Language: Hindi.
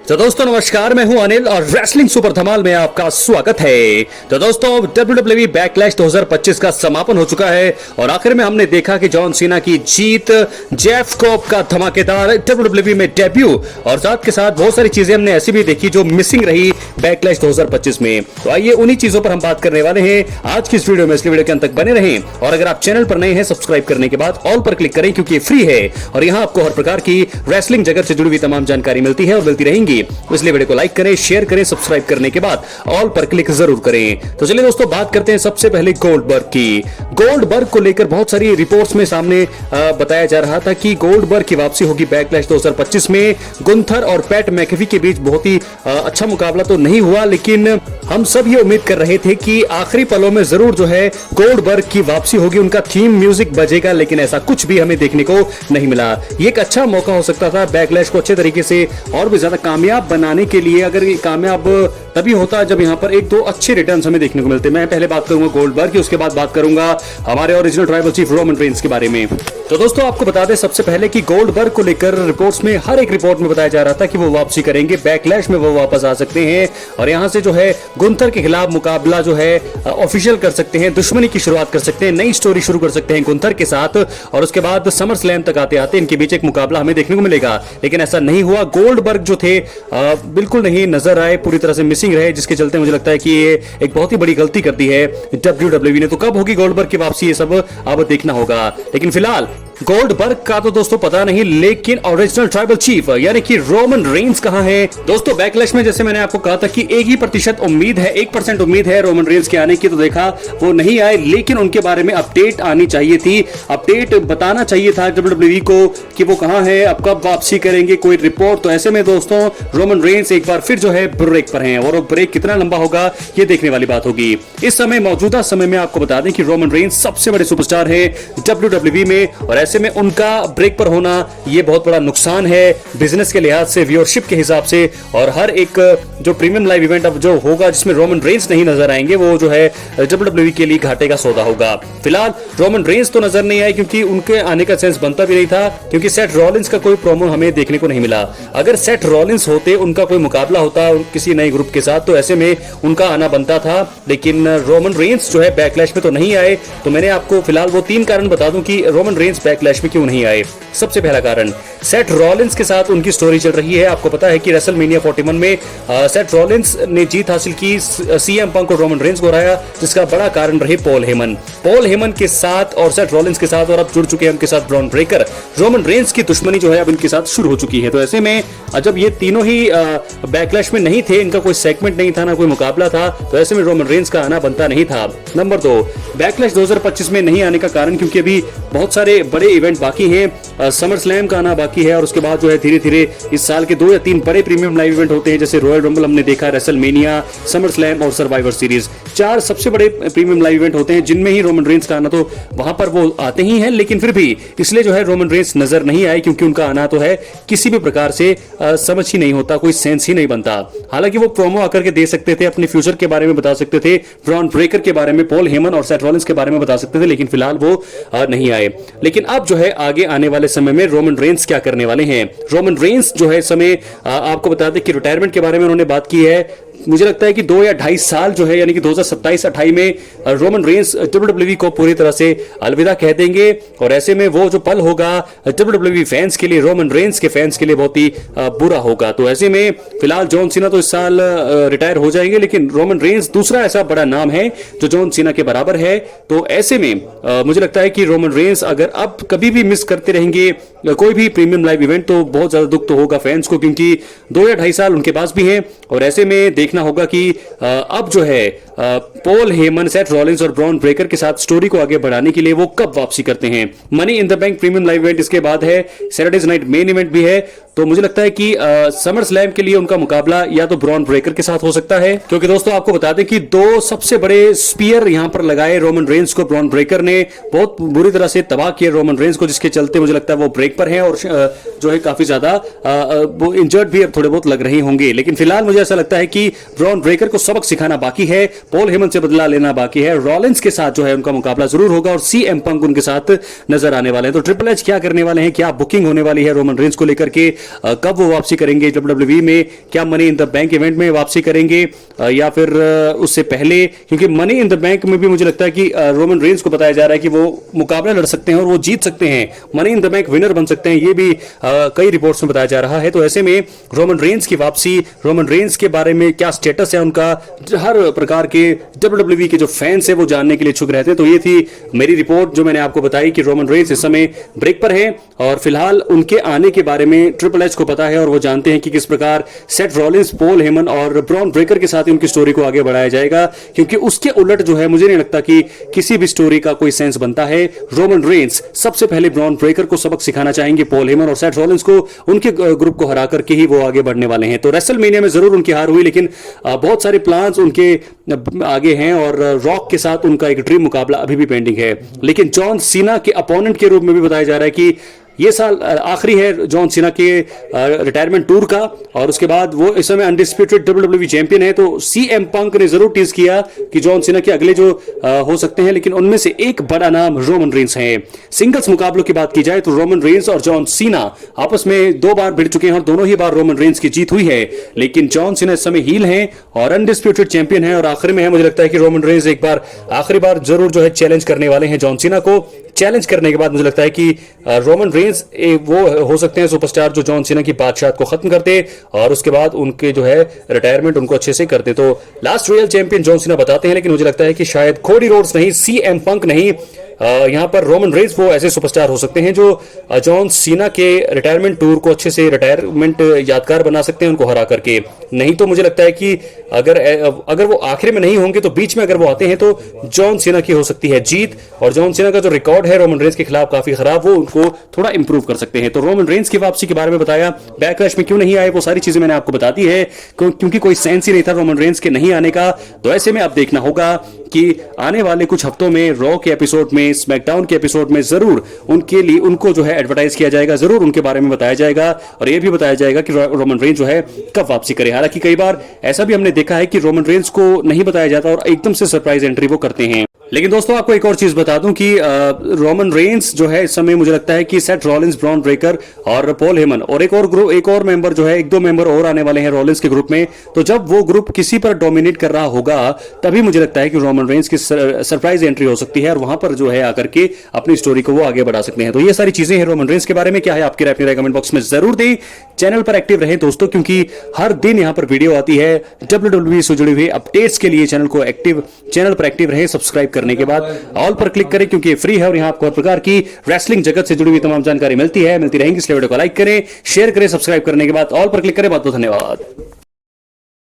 तो दोस्तों नमस्कार, मैं हूं अनिल और रेसलिंग सुपर धमाल में आपका स्वागत है। तो दोस्तों WWE बैकलैश 2025 का समापन हो चुका है और आखिर में हमने देखा कि जॉन सीना की जीत, जेफ कोब का धमाकेदार WWE में डेब्यू और साथ के साथ बहुत सारी चीजें हमने ऐसी भी देखी जो मिसिंग रही बैकलैश 2025 में। तो आइए उन्हीं चीजों पर हम बात करने वाले हैं आज की इस वीडियो में, इसलिए वीडियो के अंत तक बने रहें। और अगर आप चैनल पर नए हैं, सब्सक्राइब करने के बाद ऑल पर क्लिक करें क्योंकि फ्री है और यहाँ आपको हर प्रकार की रेसलिंग जगत से जुड़ी हुई तमाम जानकारी मिलती है और मिलती रहेंगी। इसलिए वीडियो को लाइक करें, शेयर करें, सब्सक्राइब करने के बाद ऑल पर क्लिक जरूर करें। तो चलिए दोस्तों बात करते हैं सबसे पहले गोल्डबर्ग की। गोल्डबर्ग को लेकर बहुत सारी रिपोर्ट्स में सामने बताया जा रहा था कि गोल्डबर्ग की वापसी होगी बैकलैश 2025 में। गुंथर और पैट मैकेफी के बीच बहुत ही अच्छा मुकाबला तो नहीं हुआ, लेकिन हम सब ये उम्मीद कर रहे थे कि आखिरी पलों में जरूर जो है गोल्डबर्ग की वापसी होगी, उनका थीम म्यूजिक बजेगा, लेकिन ऐसा कुछ भी हमें देखने को नहीं मिला। ये एक अच्छा मौका हो सकता था बैकलैश को अच्छे तरीके से और भी ज्यादा कामयाब बनाने के लिए। अगर ये कामयाब तभी होता जब यहाँ पर एक दो अच्छे रिटर्न्स हमें देखने को मिलते। मैं पहले बात करूंगा गोल्डबर्ग की, उसके बाद बात करूंगा हमारे original tribal chief Roman Reigns के बारे में। तो दोस्तों आपको बता दें सबसे पहले कि गोल्डबर्ग को लेकर रिपोर्ट्स में हर एक रिपोर्ट में बताया जा रहा था कि वो वापसी करेंगे, बैकलैश में वो वापस आ सकते हैं और यहां से जो है गुंथर के खिलाफ मुकाबला जो है ऑफिशियल कर सकते हैं, दुश्मनी की शुरुआत कर सकते हैं, नई स्टोरी शुरू कर सकते हैं गुंथर के साथ और उसके बाद समर स्लैम तक आते आते इनके बीच एक मुकाबला हमें देखने को मिलेगा। लेकिन ऐसा नहीं हुआ। गोल्डबर्ग जो थे बिल्कुल नहीं नजर आए, पूरी तरह से मिसिंग रहे, जिसके चलते मुझे लगता है कि ये एक बहुत ही बड़ी गलती कर दी है WWE ने। तो कब होगी गोल्डबर्ग की वापसी, ये सब अब देखना होगा। लेकिन फिलहाल गोल्डबर्ग का तो दोस्तों पता नहीं, लेकिन ओरिजिनल ट्राइबल चीफ यानी कि रोमन रेंस कहां है। दोस्तों बैकलैश में जैसे मैंने आपको कहा था कि 1% उम्मीद है, 1% उम्मीद है रोमन रेंस के आने की, तो देखा वो नहीं आए, लेकिन उनके बारे में अपडेट आनी चाहिए थी, अपडेट बताना चाहिए था WWE को कि वो कहां है, अब कब वापसी करेंगे, कोई रिपोर्ट। तो ऐसे में दोस्तों रोमन रेंस एक बार फिर जो है ब्रेक पर हैं और वो ब्रेक कितना लंबा होगा ये देखने वाली बात होगी। इस समय मौजूदा समय में आपको बता दें कि रोमन रेंस सबसे बड़े सुपरस्टार है WWE में और ऐसे में उनका ब्रेक पर होना ये बहुत बड़ा नुकसान है बिजनेस के लिहाज से, व्यूअरशिप के हिसाब से। और हर एक जो प्रीमियम लाइव इवेंट अब जो होगा जिसमें रोमन रेंस नहीं नजर आएंगे, वो जो है WWE के लिए घाटे का सौदा होगा। फिलहाल रोमन रेंस तो नजर नहीं आए क्योंकि उनके आने का सेंस बनता भी नहीं था, क्योंकि सेथ रॉलिंस का कोई प्रोमो हमें देखने को नहीं मिला। अगर सेथ रॉलिंस होते, उनका कोई मुकाबला होता किसी नए ग्रुप के साथ, तो ऐसे में उनका आना बनता था। लेकिन रोमन रेंस जो है बैकलैश में तो नहीं आए। तो मैंने आपको फिलहाल वो 3 कारण बता दूं कि रोमन रेंस बैकलैश में क्यों नहीं आए। सबसे पहला कारण, सेथ रॉलिंस के साथ उनकी स्टोरी चल रही है। आपको पता है कि रेसलमेनिया 41 में सेथ रॉलिंस ने जीत हासिल की, सीएम पंक और रोमन रेंस को हराया, जिसका बड़ा कारण रहे पॉल हेमन के साथ और सेथ रॉलिंस के साथ, और अब जुड़ चुके हैं उनके साथ ब्रॉन ब्रेकर। रोमन रेंस की दुश्मनी जो है अब इनके साथ शुरू हो चुकी है। तो ऐसे में जब ये तीनों ही बैकलैश में नहीं थे, इनका कोई सेगमेंट नहीं था, ना कोई मुकाबला था, तो ऐसे में रोमन रेंस का आना बनता नहीं था। नंबर 2, बैकलैश 2025 में नहीं आने का कारण क्योंकि अभी बहुत सारे बड़े इवेंट बाकी हैं, समर स्लैम का आना बाकी है और उसके बाद जो है धीरे धीरे इस साल के 2 या 3 बड़े प्रीमियम लाइव इवेंट होते हैं, जैसे रॉयल रंबल हमने देखा, रेसलमेनिया, समर स्लैम और सर्वाइवर सीरीज। 4 सबसे बड़े प्रीमियम लाइव इवेंट होते हैं जिनमें ही रोमन रेंस का आना, तो वहां पर वो आते ही हैं, लेकिन फिर भी इसलिए जो है रोमन रेंस नजर नहीं आए क्योंकि उनका आना तो है किसी भी प्रकार से समझ ही नहीं होता, कोई सेंस ही नहीं बनता। हालांकि वो प्रोमो आकर के दे सकते थे, अपने फ्यूचर के बारे में बता सकते थे, ब्रॉन ब्रेकर के बारे में, पॉल हेमन और सेथ रॉलिंस के बारे में बता सकते थे, लेकिन फिलहाल वो नहीं आए। लेकिन अब जो है आगे आने वाले समय में रोमन रेंस क्या करने वाले हैं। रोमन रेंस जो है समय आपको बता दें कि रिटायरमेंट के बारे में उन्होंने बात की है। मुझे लगता है कि 2 या 2.5 साल जो है यानी कि 2027-28 में रोमन रेंस WWE को पूरी तरह से अलविदा कह देंगे और ऐसे में वो जो पल होगा WWE फैंस के लिए, रोमन रेंस के फैंस के लिए बहुत ही बुरा होगा। तो ऐसे में फिलहाल जॉन सीना तो इस साल रिटायर हो जाएंगे, लेकिन रोमन रेंस दूसरा ऐसा बड़ा नाम है जो जॉन सीना के बराबर है। तो ऐसे में मुझे लगता है कि रोमन रेंस अगर अब कभी भी मिस करते रहेंगे कोई भी प्रीमियम लाइव इवेंट, तो बहुत ज्यादा दुख तो होगा फैंस को, क्योंकि 2 या 2.5 साल उनके पास भी हैं और ऐसे में देखना होगा कि अब जो है पॉल हेमन, सेथ रॉलिंस और ब्रॉन ब्रेकर के साथ स्टोरी को आगे बढ़ाने के लिए वो कब वापसी करते हैं। Money in the bank premium live event इसके बाद है, सैटरडे नाइट मेन इवेंट भी है, तो मुझे लगता है कि समर स्लैम के लिए उनका मुकाबला या तो ब्रॉन ब्रेकर के साथ हो सकता है, क्योंकि दोस्तों आपको बता दें कि 2 सबसे बड़े स्पीयर यहां पर लगाए रोमन रेंस को, ब्रॉन ब्रेकर ने बहुत बुरी तरह से तबाह किया रोमन रेंस को, जिसके चलते मुझे लगता है वो ब्रेक पर हैं और जो है काफी ज्यादा वो इंजर्ड भी अब थोड़े बहुत लग रहे होंगे। लेकिन फिलहाल मुझे ऐसा लगता है कि ब्रॉन ब्रेकर को सबक सिखाना बाकी है, पॉल हेमन से बदला लेना बाकी है, रॉलिंस के साथ जो है उनका मुकाबला जरूर होगा और सीएम पंक उनके साथ नजर आने वाले हैं। तो ट्रिपल एच क्या करने वाले हैं, क्या बुकिंग होने वाली है रोमन रेंस को लेकर के, कब वो वापसी करेंगे डब्ल्यूडब्ल्यूई में, क्या money in the bank event में वापसी करेंगे या फिर उससे पहले, क्योंकि मनी इन द बैंक में भी मुझे लगता है कि रोमन रेंस को बताया जा रहा है कि वो मुकाबला लड़ सकते हैं और वो जीत सकते हैं, money in the bank winner बन सकते हैं, ये भी कई रिपोर्ट्स में बताया जा रहा है। तो ऐसे में रोमन रेंस की वापसी, रोमन रेंस के बारे में क्या स्टेटस है उनका, हर प्रकार के डब्ल्यूडब्ल्यूई के जो फैंस है वो जानने के लिए इच्छुक रहते हैं। तो ये थी मेरी रिपोर्ट जो मैंने आपको बताई कि रोमन रेंस इस समय ब्रेक पर है और फिलहाल उनके आने के बारे में ट्रिपल एच को पता है और वो जानते हैं कि किस प्रकार सेथ रॉलिंस, पॉल हेमन और ब्रॉन ब्रेकर के साथ उनकी स्टोरी को आगे बढ़ाया जाएगा, क्योंकि उसके उलट जो है मुझे नहीं लगता कि किसी भी स्टोरी का कोई सेंस बनता है। रोमन रेंस सबसे पहले ब्रॉन ब्रेकर को सबक सिखाना चाहेंगे, पॉल हेमन और सेथ रॉलिंस को उनके ग्रुप को हरा करके ही वो आगे बढ़ने वाले हैं। तो रेसलमेनिया में जरूर उनकी हार हुई, लेकिन बहुत सारे प्लान्स उनके आगे हैं और रॉक के साथ उनका एक ड्रीम मुकाबला अभी भी पेंडिंग है। लेकिन जॉन सीना के अपोनेंट के रूप में भी बताया जा रहा है कि ये साल आखिरी है जॉन सीना के रिटायरमेंट टूर का और उसके बाद वो इस समय अनडिस्प्यूटेड डब्ल्यूडब्ल्यूई चैंपियन है। तो सीएम पंक ने जरूर टीज किया कि जॉन सीना के अगले जो हो सकते हैं, लेकिन उनमें से एक बड़ा नाम रोमन रेंस है। सिंगल्स मुकाबलों की बात की जाए तो रोमन रेंस और जॉन सीना आपस में 2 बार भिड़ चुके हैं और दोनों ही बार रोमन रेंस की जीत हुई है, लेकिन जॉन सीना इस समय हील है और अनडिस्प्यूटेड चैंपियन है और आखिर में है मुझे लगता है कि रोमन रेंस एक बार आखिरी बार जरूर जो है चैलेंज करने वाले हैं जॉन सीना को। चैलेंज करने के बाद मुझे लगता है कि रोमन रेंस वो हो सकते हैं सुपरस्टार जो जॉन सीना की बादशाह को खत्म करते और उसके बाद उनके जो है रिटायरमेंट उनको अच्छे से करते। तो last royal champion John Cena बताते हैं, लेकिन मुझे लगता है कि शायद कोडी रोड्स नहीं, सीएम पंक नहीं, यहां पर रोमन रेंस वो ऐसे सुपरस्टार हो सकते हैं जो जॉन सीना के रिटायरमेंट टूर को अच्छे से रिटायरमेंट यादगार बना सकते हैं उनको हरा करके। नहीं तो मुझे लगता है कि अगर वो आखिर में नहीं होंगे तो बीच में अगर वो आते हैं तो जॉन सीना की हो सकती है जीत और जॉन सीना का जो रिकॉर्ड है रोमन रेंस के खिलाफ काफी खराब, वो उनको थोड़ा इंप्रूव कर सकते हैं। तो रोमन रेंस की वापसी के बारे में बताया, बैकलैश में क्यों नहीं आए वो सारी चीजें मैंने आपको बता दी है, क्योंकि कोई सेंस ही नहीं था रोमन रेंस के नहीं आने का। तो ऐसे में अब देखना होगा कि आने वाले कुछ हफ्तों में रॉ के एपिसोड में, स्मैकडाउन के एपिसोड में जरूर उनके लिए उनको जो है एडवर्टाइज किया जाएगा, जरूर उनके बारे में बताया जाएगा और यह भी बताया जाएगा कि रोमन रेंस जो है कब वापसी करे। हालांकि कई बार ऐसा भी हमने देखा है कि रोमन रेंस को नहीं बताया जाता और एकदम से सरप्राइज एंट्री वो करते हैं। लेकिन दोस्तों आपको एक और चीज बता दूं कि रोमन रेंस जो है इस समय मुझे लगता है कि सेथ रॉलिंस, ब्रॉन ब्रेकर और पॉल हेमन और एक और मेंबर जो है, 1-2 मेंबर और आने वाले हैं रॉलिंस के ग्रुप में। तो जब वो ग्रुप किसी पर डोमिनेट कर रहा होगा तभी मुझे लगता है कि रोमन रेंस की सरप्राइज एंट्री हो सकती है और वहां पर जो है आकर के अपनी स्टोरी को वो आगे बढ़ा सकते हैं। तो ये सारी चीजें हैं रोमन रेंस के बारे में। क्या है आपकी राय, अपनी राय कमेंट बॉक्स में जरूर दें। चैनल पर एक्टिव रहें दोस्तों, क्योंकि हर दिन यहां पर वीडियो आती है डब्ल्यूडब्ल्यूई से जुड़े हुए अपडेट्स के लिए। चैनल पर एक्टिव रहें, सब्सक्राइब करने के बाद ऑल पर क्लिक करें क्योंकि ये फ्री है और यहां आपको हर प्रकार की रेसलिंग जगत से जुड़ी हुई तमाम जानकारी मिलती रहेंगी। इसलिए वीडियो को लाइक करें, शेयर करें, सब्सक्राइब करने के बाद ऑल पर क्लिक करें। बहुत बहुत धन्यवाद।